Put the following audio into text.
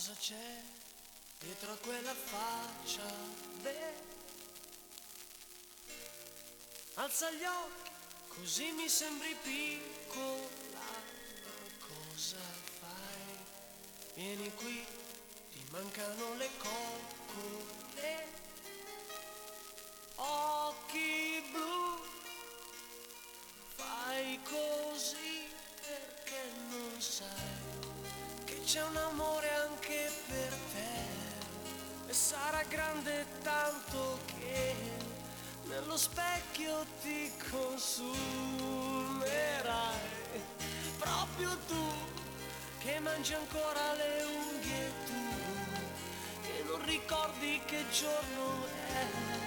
Cosa c'è dietro a quella faccia? Beh, alza gli occhi, così mi sembri piccola. Ma cosa fai? Vieni qui, ti mancano le coccole. Occhi blu, fai così perché non sai che c'è un amore anche per te, e sarà grande tanto che nello specchio ti consumerai. Proprio tu che mangi ancora le unghie, tu che non ricordi che giorno è.